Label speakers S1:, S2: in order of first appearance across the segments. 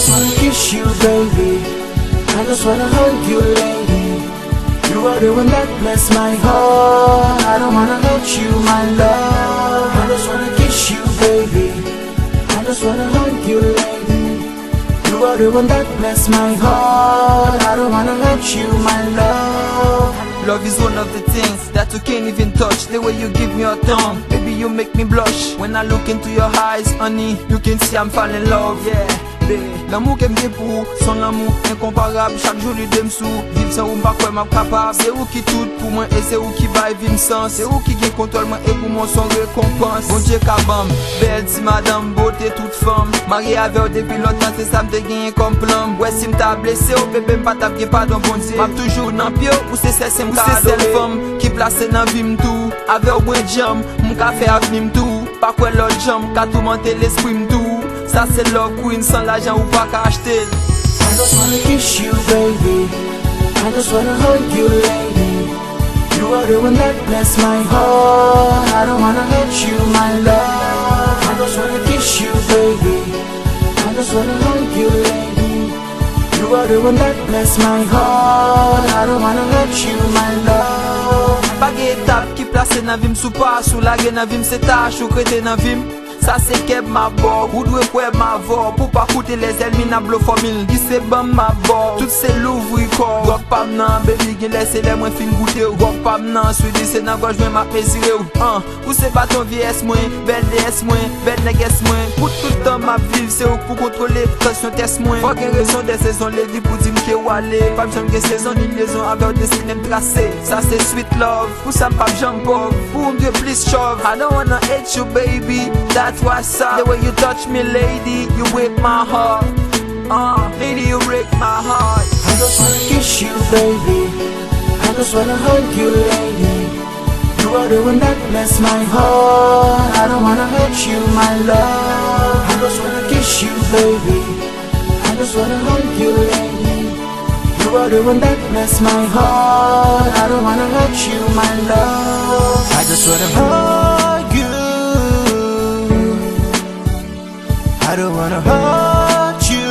S1: just wanna kiss you, baby. I just wanna hug you, lady. You are the one that bless my heart. I don't wanna hurt you, my love. I just wanna kiss you, baby. I just wanna hug you, lady. You are the one that bless my heart. I don't wanna hurt you, my love.
S2: Love is one of the things that you can't even touch. The way you give me your tongue, baby, you make me blush. When I look into your eyes, honey, you can see I'm falling in love, yeah. L'amour qu'elle me pour, son amour incomparable. Chaque jour lui donne sous, vivre sans ou pas quoi m'a capable. C'est où qui tout pour moi et c'est où qui va vivre sans. C'est où qui gagne contrôle moi et pour moi son récompense. Bon Dieu kabam, belle si madame, beauté toute femme. Mariée avec depuis longtemps, c'est ça me gagné comme plan. Ouais si m't'a blessé, oh bébé m'pas t'a pas dans bon Dieu. M'a toujours dans pied, ou c'est celle ou c'est celle femme qui place dans vie m'tou. Avec au moins jam, m'ka fait avenir m'tou. Pas quoi l'autre jam, qu'a tout monter l'esprit m'tou. Ça c'est love queen sans l'argent ou pas qu'à acheter.
S1: I just wanna kiss you, baby. I just wanna hug you, lady. You are the one that bless my heart. I don't wanna hurt you, my love. I just wanna kiss you, baby. I just wanna hug you, lady. You are the one that bless my heart. I don't wanna hurt you, my love.
S2: Pas étape qui place dans vie sous pas sous la gueule dans vie c'est tâche ou créer dans vie. Ça c'est qu'elle m'a bord, ou doué pour ma voix. Pour pas coûter les ennemis n'a blo formule. Qui c'est bon ma bord, tout c'est l'ouvre corps. Rock pas m'nan, baby, qui laisse les moins fin goûter. Rock pas m'nan, suis dit c'est dans gauche, mais m'a plaisir. Ou c'est pas ton vieillesse moins, belle DS moins, belle négresse moins. Pour tout le temps ma vie, c'est où pour contrôler, tension test moins. Pas qu'une raison des saisons, les dit pour dire que ou aller. Pas besoin de saison, ni liaison avec des cinémas tracés. Ça c'est sweet love, pour ça m'pas jump off. Pour Dieu, please shove. I don't wanna hate you, baby. That's what's up. The way you touch me, lady, you break my heart. Lady, you break my heart.
S1: I just wanna kiss you, baby. I just wanna hug you, lady. You are the one that bless my heart. I don't wanna hurt you, my love. I just wanna kiss you, baby. I just wanna hug you, lady. You are the one that bless my heart. I don't wanna hurt you, my love. I just wanna hug you. I don't wanna hurt you.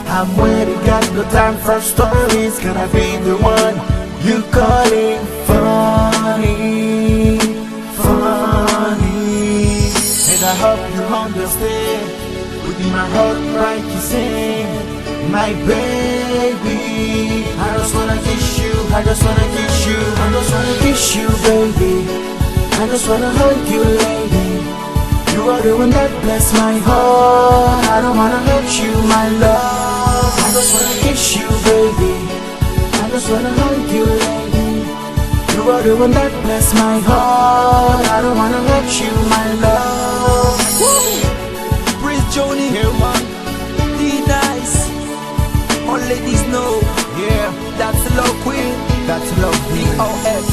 S1: I'm waiting, got no time for stories. Can I be the one you calling funny, funny? And I hope you understand. Within my heart, right to sing, my baby. I just wanna kiss you. I just wanna kiss you. I just wanna kiss you, baby. I just wanna hug you, lady. You are the one that bless my heart. I don't wanna hurt you, my love. I just wanna kiss you, baby. I just wanna hug you, lady. You are the one that bless my heart. I don't wanna hurt you, my love.
S2: Prince Johnny,
S1: Yeah, man.
S2: D-Nice. All ladies know,
S1: Yeah,
S2: that's love queen.
S1: that's love,
S2: D-O-F.